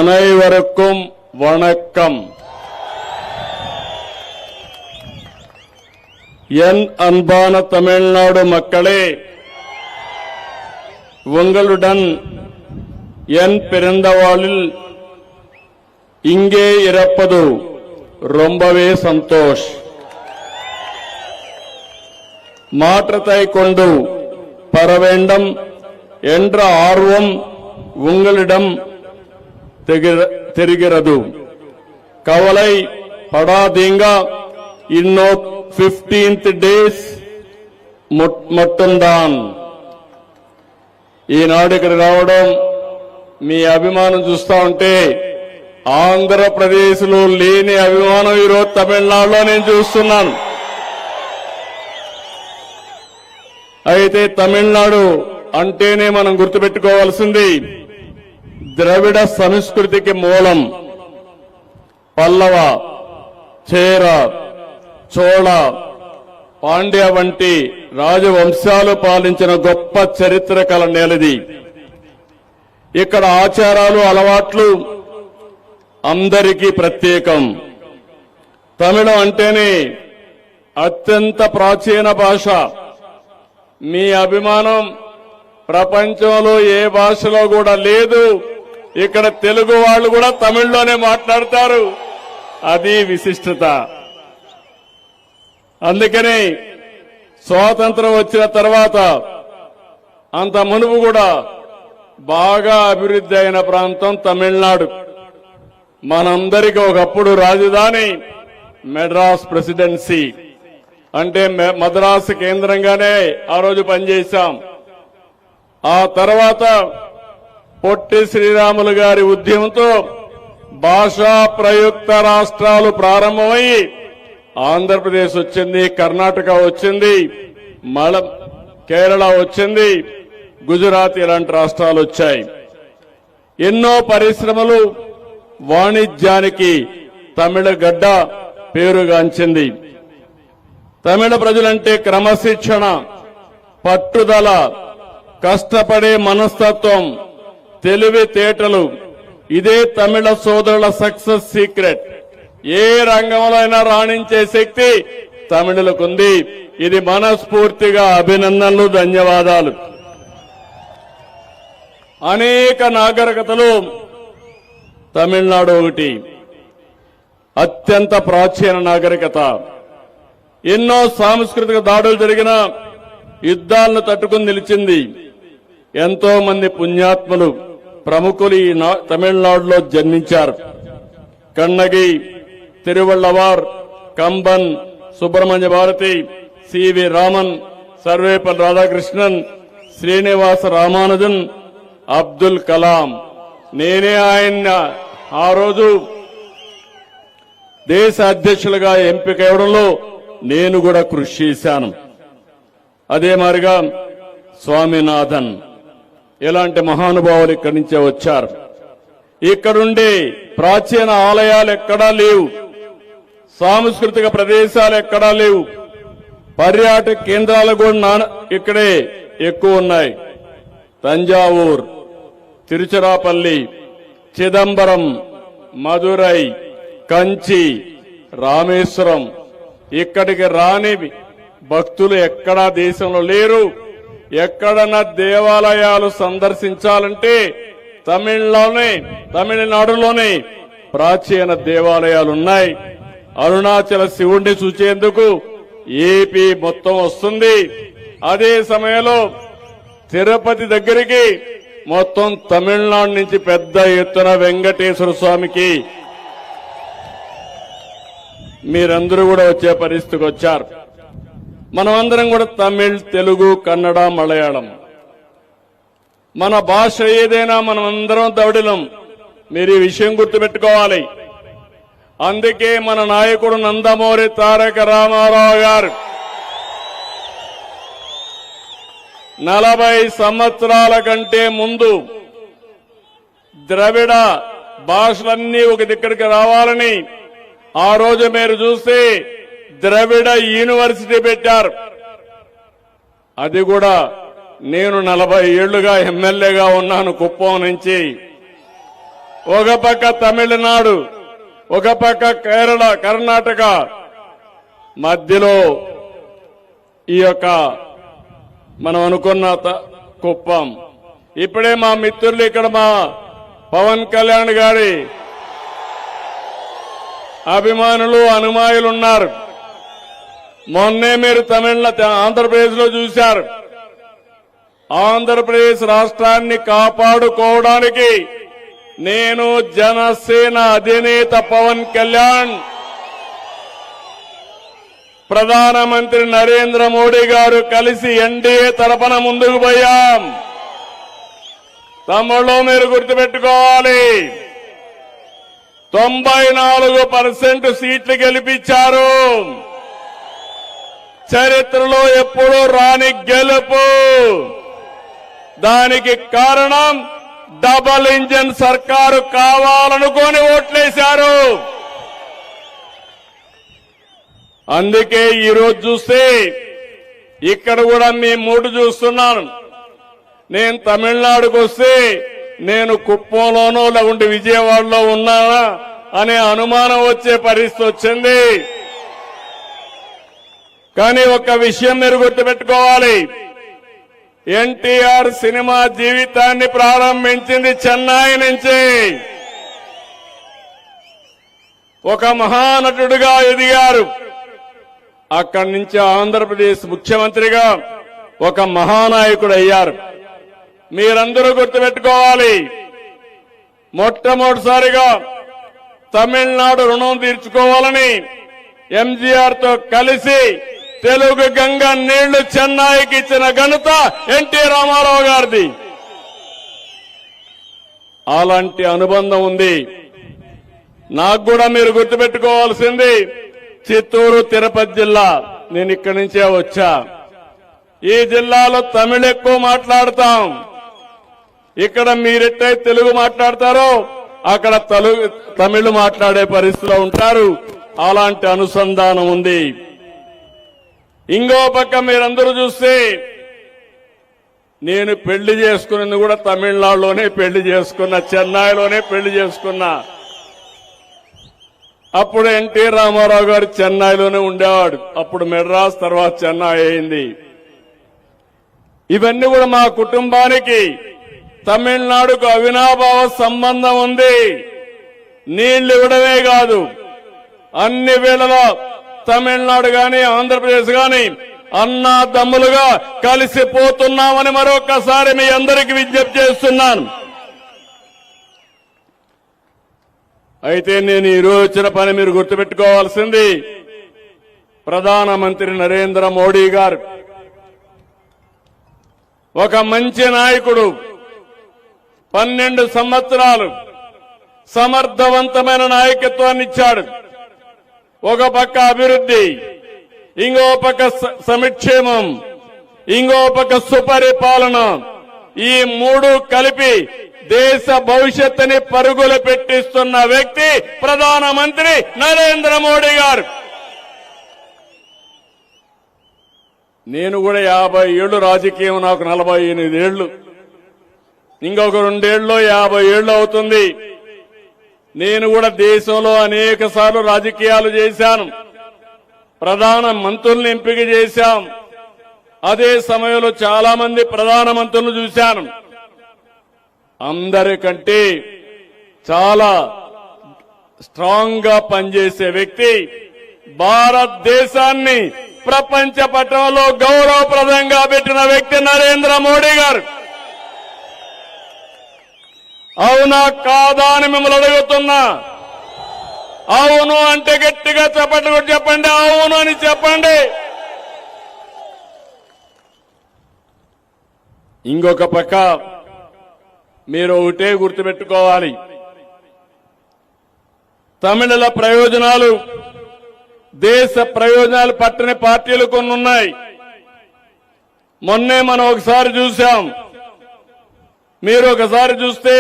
அனைவருக்கும் வணக்கம். என் அன்பான தமிழ்நாடு மக்களே, உங்களுடன் என் பிறந்தவாளில் இங்கே இருப்பது ரொம்பவே சந்தோஷ். மாற்றத்தை கொண்டு பெற வேண்டும் என்ற ஆர்வம் உங்களிடம் தெரிகிறது. கவலை படாதீங்க. இன்னும் 15th డేస్ மட்டும்தான். ఈనాడు ఇక్కడ రావడం మీ అభిమానం చూస్తా ఉంటే ఆంధ్రప్రదేశ్ లో లేని అభిమానం ఈరోజు తమిళనాడులో నేను చూస్తున్నాను. అయితే తమిళనాడు అంటేనే మనం గుర్తుపెట్టుకోవాల్సింది ద్రవిడ సంస్కృతికి మూలం. పల్లవ, చేర, చోళ, పాండ్య వంటి రాజవంశాలు పాలించిన గొప్ప చరిత్ర కల నేలది. ఇక్కడ ఆచారాలు, అలవాట్లు అందరికీ ప్రత్యేకం. తమిళం అంటేనే అత్యంత ప్రాచీన భాష. మీ అభిమానం ప్రపంచంలో ఏ భాషలో కూడా లేదు. ఇక్కడ తెలుగు వాళ్ళు కూడా తమిళ్లోనే మాట్లాడతారు. అది విశిష్టత. అందుకని స్వాతంత్రం వచ్చిన తర్వాత అంత మునుపు కూడా బాగా అభివృద్ధి అయిన ప్రాంతం తమిళనాడు. మనందరికీ ఒకప్పుడు రాజధాని మెడ్రాస్ ప్రెసిడెన్సీ, అంటే మద్రాసు కేంద్రంగానే ఆ రోజు పనిచేశాం. ఆ తర్వాత పొట్టి శ్రీరాములు గారి ఉద్యమంతో భాషా ప్రయుక్త రాష్ట్రాలు ప్రారంభమయ్యి ఆంధ్రప్రదేశ్ వచ్చింది, కర్ణాటక వచ్చింది, కేరళ వచ్చింది, గుజరాత్ ఇలాంటి రాష్ట్రాలు వచ్చాయి. ఎన్నో పరిశ్రమలు, వాణిజ్యానికి తమిళ గడ్డ పేరుగాంచింది. తమిళ ప్రజలంటే క్రమశిక్షణ, పట్టుదల, కష్టపడే మనస్తత్వం, తెలివితేటలు. ఇదే తమిళ సోదరుల సక్సెస్ సీక్రెట్. ఏ రంగంలో అయినా రాణించే శక్తి తమిళులకుంది. ఇది మనస్ఫూర్తిగా అభినందనలు, ధన్యవాదాలు. అనేక నాగరికతలు తమిళనాడు ఒకటి. అత్యంత ప్రాచీన నాగరికత. ఎన్నో సాంస్కృతిక దాడులు జరిగిన యుద్ధాలను తట్టుకుని నిలిచింది. ఎంతో మంది పుణ్యాత్ములు, ప్రముఖులు ఈ తమిళనాడులో జన్మించారు. కన్నగి, తిరువళ్ళవార్, కంబన్, సుబ్రహ్మణ్య భారతి, సివి రామన్, సర్వేపల్లి రాధాకృష్ణన్, శ్రీనివాస రామానుజన్, అబ్దుల్ కలాం. నేనే ఆయన ఆ రోజు దేశ అధ్యక్షులుగా ఎంపిక అవడంలో నేను కూడా కృషి చేశాను. అదే మాదిరిగా స్వామినాథన్, ఇలాంటి మహానుభావులు ఇక్కడి నుంచే వచ్చారు. ఇక్కడుండే ప్రాచీన ఆలయాలు ఎక్కడా లేవు, సాంస్కృతిక ప్రదేశాలు ఎక్కడా లేవు, పర్యాటక కేంద్రాలు కూడా ఇక్కడే ఎక్కువ ఉన్నాయి. తంజావూర్, తిరుచిరాపల్లి, చిదంబరం, మదురై, కంచి, రామేశ్వరం. ఇక్కడికి రాని భక్తులు ఎక్కడా దేశంలో లేరు. ఎక్కడన్నా దేవాలయాలు సందర్శించాలంటే తమిళనాడులోనే ప్రాచీన దేవాలయాలున్నాయి. అరుణాచల శివుణ్ణి చూచేందుకు ఏపీ మొత్తం వస్తుంది. అదే సమయంలో తిరుపతి దగ్గరికి మొత్తం తమిళనాడు నుంచి పెద్ద ఎత్తున వెంకటేశ్వర స్వామికి మీరందరూ కూడా వచ్చే పరిస్థితికి వచ్చారు. మనమందరం కూడా తమిళ్, తెలుగు, కన్నడ, మలయాళం. మన భాష ఏదైనా మనమందరం తమిళం. మీరు ఈ విషయం గుర్తుపెట్టుకోవాలి. అందుకే మన నాయకుడు నందమూరి తారక రామారావు గారు 40 సంవత్సరాల కంటే ముందు ద్రవిడ భాషలన్నీ ఒక దగ్గరికి రావాలని ఆ రోజు మీరు చూస్తే ద్రవిడ యూనివర్సిటీ పెట్టారు. అది కూడా నేను 40 ఏళ్లుగా ఎమ్మెల్యేగా ఉన్నాను కుప్పం నుంచి. ఒక పక్క తమిళనాడు, ఒక పక్క కేరళ, కర్ణాటక, మధ్యలో ఈ యొక్క మనం అనుకున్న కుప్పం. ఇప్పుడే మా మిత్రులు ఇక్కడ మా పవన్ కళ్యాణ్ గారి అభిమానులు అనుమాయులు ఉన్నారు. మొన్నే మీరు ఆంధ్రప్రదేశ్ లో చూశారు. ఆంధ్రప్రదేశ్ రాష్ట్రాన్ని కాపాడుకోవడానికి నేను జనసేన అధినేత పవన్ కళ్యాణ్, ప్రధానమంత్రి నరేంద్ర మోడీ గారు కలిసి ఎన్డీఏ తరపున ముందుకు పోయాం. తమ్ముళ్ళు మీరు గుర్తుపెట్టుకోవాలి, 94% సీట్లు గెలిపించారు. చరిత్రలో ఎప్పుడూ రాని గెలుపు. దానికి కారణం డబుల్ ఇంజన్ సర్కారు కావాలనుకొని ఓట్లేశారు. అందుకే ఈరోజు చూస్తే ఇక్కడ కూడా మీ మూడు చూస్తున్నాను. నేను తమిళనాడుకు వస్తే నేను కుప్పంలోనో లేకుంటే విజయవాడలో ఉన్నానా అనే అనుమానం వచ్చే పరిస్థితి వచ్చింది. కానీ ఒక విషయం మీరు గుర్తుపెట్టుకోవాలి, ఎన్టీఆర్ సినిమా జీవితాన్ని ప్రారంభించింది చెన్నై నుంచి. ఒక మహానటుడిగా ఎదిగారు. అక్కడి నుంచి ఆంధ్రప్రదేశ్ ముఖ్యమంత్రిగా ఒక మహానాయకుడు అయ్యారు. మీరందరూ గుర్తుపెట్టుకోవాలి, మొట్టమొదటిసారిగా తమిళనాడు రుణం తీర్చుకోవాలని ఎంజీఆర్ తో కలిసి తెలుగు గంగ నీళ్లు చెన్నైకి ఇచ్చిన ఘనత ఎన్టీ రామారావు గారిది. అలాంటి అనుబంధం ఉంది. నాకు కూడా మీరు గుర్తుపెట్టుకోవాల్సింది, చిత్తూరు తిరుపతి జిల్లా, నేను ఇక్కడి నుంచే వచ్చా. ఈ జిల్లాలో తమిళ ఎక్కువ మాట్లాడతాం. ఇక్కడ మీరెట్టయితే తెలుగు మాట్లాడతారో అక్కడ తమిళ మాట్లాడే పరిస్థితిలో ఉంటారు. అలాంటి అనుసంధానం ఉంది. ఇంకో పక్క మీరందరూ చూస్తే నేను పెళ్లి చేసుకున్నది కూడా తమిళనాడులోనే పెళ్లి చేసుకున్నా, చెన్నైలోనే పెళ్లి చేసుకున్నా. అప్పుడు ఎన్టీ రామారావు గారు చెన్నైలోనే ఉండేవాడు. అప్పుడు మెడ్రాస్, తర్వాత చెన్నై అయింది. ఇవన్నీ కూడా మా కుటుంబానికి తమిళనాడుకు అవినాభావ సంబంధం ఉంది. నీళ్లు ఇవ్వడమే కాదు, అన్ని వేళలో తమిళనాడు గాని ఆంధ్రప్రదేశ్ గాని అన్నా దమ్ములుగా కలిసిపోతున్నామని మరొకసారి మీ అందరికీ విజ్ఞప్తి చేస్తున్నాను. అయితే నేను ఈరోజు వచ్చిన పని మీరు గుర్తుపెట్టుకోవాల్సింది, ప్రధానమంత్రి నరేంద్ర మోడీ గారు ఒక మంచి నాయకుడు. 12 సంవత్సరాలు సమర్థవంతమైన నాయకత్వాన్ని ఇచ్చాడు. ఒక పక్క అభివృద్ధి, ఇంకో పక్క సంక్షేమం, ఇంకో పక్క సుపరిపాలన. ఈ మూడు కలిపి దేశ భవిష్యత్తుని పరుగులు పెట్టిస్తున్న వ్యక్తి ప్రధానమంత్రి నరేంద్ర మోడీ గారు. నేను కూడా 50 ఏళ్లు రాజకీయం, నాకు 48 ఏళ్లు. ఇంకొక 2 ఏళ్లలో 50 ఏళ్లు అవుతుంది. నేను కూడా దేశంలో అనేక సార్లు రాజకీయాలు చేశాను. ప్రధాన మంత్రుల్ని ఎంపిక చేశాం. అదే సమయంలో చాలా మంది ప్రధానమంత్రులను చూశాను. అందరికంటే చాలా స్ట్రాంగ్ గా పనిచేసే వ్యక్తి, భారతదేశాన్ని ప్రపంచ పటంలో గౌరవప్రదంగా పెట్టిన వ్యక్తి నరేంద్ర మోడీ గారు. అవునా కాదా అని మిమ్మల్ని అడుగుతున్నా. అవును అంటే గట్టిగా చెప్పండి, అవును అని చెప్పండి. ఇంకొక పక్క మీరు ఒకటే గుర్తుపెట్టుకోవాలి, తమిళుల ప్రయోజనాలు, దేశ ప్రయోజనాలు పట్టని పార్టీలు కొన్ని ఉన్నాయి. మొన్నే మనం ఒకసారి చూశాం. మీరు ఒకసారి చూస్తే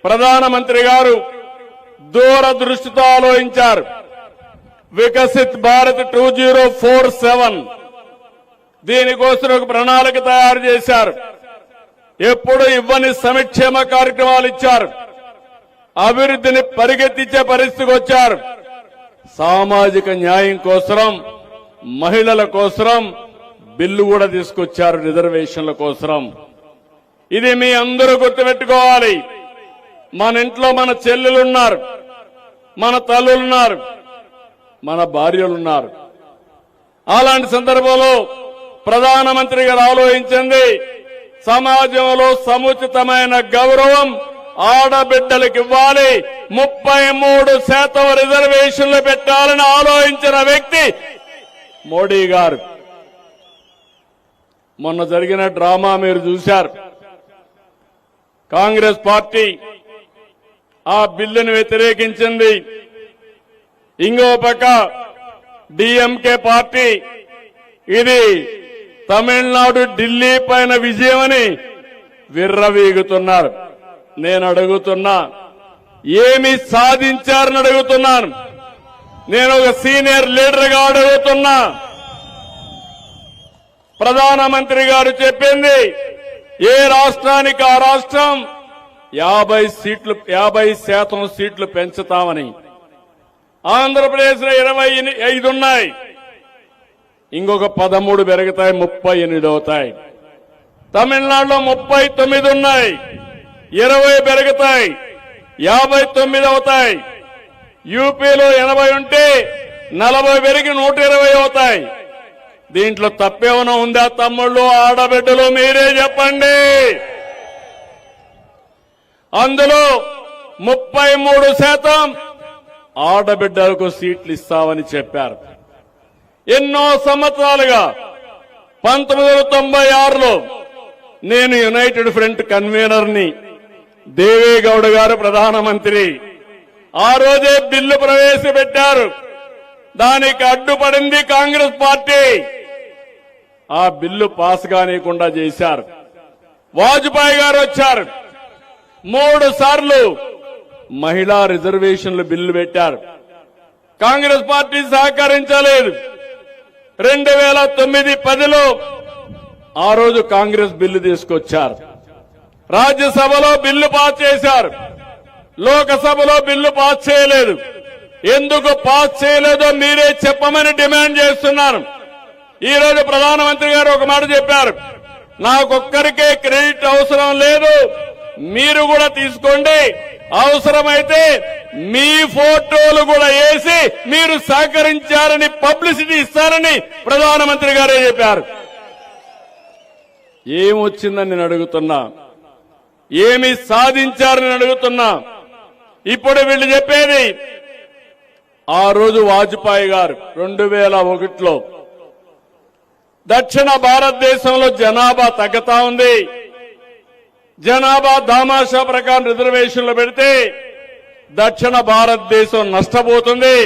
ప్రధానమంత్రి గారు దూరదృష్టితో ఆలోచించారు. వికసిత్ భారత్ 2047 దీనికోసం ఒక ప్రణాళిక తయారు చేశారు. ఎప్పుడు ఇవ్వని సంక్షేమ కార్యక్రమాలు ఇచ్చారు. అభివృద్ధిని పరిగెత్తించే పరిస్థితికి వచ్చారు. సామాజిక న్యాయం కోసం, మహిళల కోసం బిల్లు కూడా తీసుకొచ్చారు, రిజర్వేషన్ల కోసం. ఇది మీ అందరూ గుర్తుపెట్టుకోవాలి. మన ఇంట్లో మన చెల్లెలున్నారు, మన తల్లులున్నారు, మన భార్యలున్నారు. అలాంటి సందర్భంలో ప్రధానమంత్రి గారు ఆలోచించింది సమాజంలో సముచితమైన గౌరవం ఆడబిడ్డలకు ఇవ్వాలి, 33% రిజర్వేషన్లు పెట్టాలని ఆలోచించిన వ్యక్తి మోడీ గారు. మొన్న జరిగిన డ్రామా మీరు చూశారు. కాంగ్రెస్ పార్టీ ఆ బిల్లును వ్యతిరేకించింది. ఇంకో పక్క డిఎంకే పార్టీ ఇది తమిళనాడు, ఢిల్లీ పైన విజయమని విర్రవీగుతున్నారు. నేను అడుగుతున్నా, ఏమి సాధించారని అడుగుతున్నాను. నేను ఒక సీనియర్ లీడర్ గా అడుగుతున్నా. ప్రధానమంత్రి గారు చెప్పింది ఏ రాష్ట్రానికి ఆ రాష్ట్రం 50% సీట్లు పెంచుతామని. ఆంధ్రప్రదేశ్ లో 25 ఉన్నాయి, ఇంకొక 13 పెరుగుతాయి, 38 అవుతాయి. తమిళనాడులో 39 ఉన్నాయి, 20 పెరుగుతాయి, 59 అవుతాయి. యూపీలో 80 ఉంటే 40 పెరిగి 120 అవుతాయి. దీంట్లో తప్పేమైనా ఉందా తమ్ముళ్ళు, ఆడబిడ్డలు? మీరే చెప్పండి. అందులో 33% ఆడబిడ్డలకు సీట్లు ఇస్తామని చెప్పారు. ఎన్నో సంవత్సరాలుగా 1996లో నేను యునైటెడ్ ఫ్రంట్ కన్వీనర్ని, దేవేగౌడ గారు ప్రధానమంత్రి. ఆ రోజే బిల్లు ప్రవేశపెట్టారు. దానికి అడ్డుపడింది కాంగ్రెస్ పార్టీ. ఆ బిల్లు పాస్ కానివ్వకుండా చేశారు. వాజ్పేయి గారు వచ్చారు, 3 సార్లు మహిళా రిజర్వేషన్లు బిల్లు పెట్టారు. కాంగ్రెస్ పార్టీ సహకరించలేదు. 2009-10లో ఆ రోజు కాంగ్రెస్ బిల్లు తీసుకొచ్చారు. రాజ్యసభలో బిల్లు పాస్ చేశారు, లోకసభలో బిల్లు పాస్ చేయలేదు. ఎందుకు పాస్ చేయలేదో మీరే చెప్పమని డిమాండ్ చేస్తున్నాను. ఈ రోజు ప్రధానమంత్రి గారు ఒక మాట చెప్పారు, నాకొక్కరికే క్రెడిట్ అవసరం లేదు, మీరు కూడా తీసుకోండి, అవసరమైతే మీ ఫోటోలు కూడా వేసి మీరు సహకరించారని పబ్లిసిటీ ఇస్తారని ప్రధానమంత్రి గారే చెప్పారు. ఏమొచ్చిందని నేను అడుగుతున్నా, ఏమి సాధించారని అడుగుతున్నా. ఇప్పుడు వీళ్ళు చెప్పేది, ఆ రోజు వాజ్పేయి గారు 2001లో దక్షిణ భారతదేశంలో జనాభా తగ్గుతా ఉంది, జనాభా దామాషా ప్రకారం రిజర్వేషన్లు పెడితే దక్షిణ భారతదేశం నష్టపోతుంది.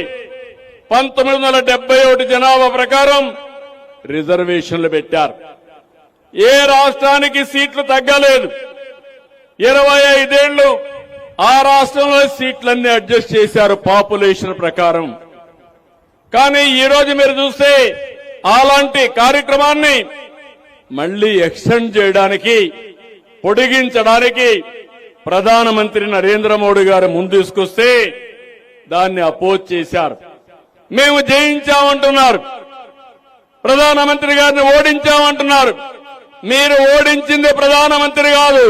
1971 జనాభా ప్రకారం రిజర్వేషన్లు పెట్టారు. ఏ రాష్ట్రానికి సీట్లు తగ్గలేదు. 25 ఏళ్లు ఆ రాష్ట్రంలో సీట్లన్నీ అడ్జస్ట్ చేశారు పాపులేషన్ ప్రకారం. కానీ ఈ రోజు మీరు చూస్తే అలాంటి కార్యక్రమాన్ని మళ్లీ ఎక్స్టెండ్ చేయడానికి, పొడిగించడానికి ప్రధానమంత్రి నరేంద్ర మోడీ గారు ముందు తీసుకొస్తే దాన్ని అపోజ్ చేశారు. మేము జయించామంటున్నారు, ప్రధానమంత్రి గారిని ఓడించామంటున్నారు. మీరు ఓడించింది ప్రధానమంత్రి కాదు,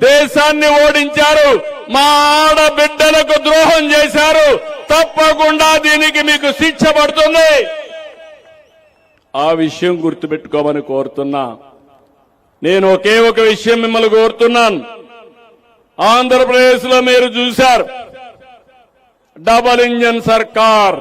దేశాన్ని ఓడించారు. మా ఆడబిడ్డలకు ద్రోహం చేశారు. తప్పకుండా దీనికి మీకు శిక్ష పడుతుంది. ఆ విషయం గుర్తుపెట్టుకోమని కోరుతున్నా. నేను ఒకే ఒక విషయం మిమ్మల్ని కోరుతున్నాను. ఆంధ్రప్రదేశ్ లో మీరు చూశారు, డబుల్ ఇంజన్ సర్కార్.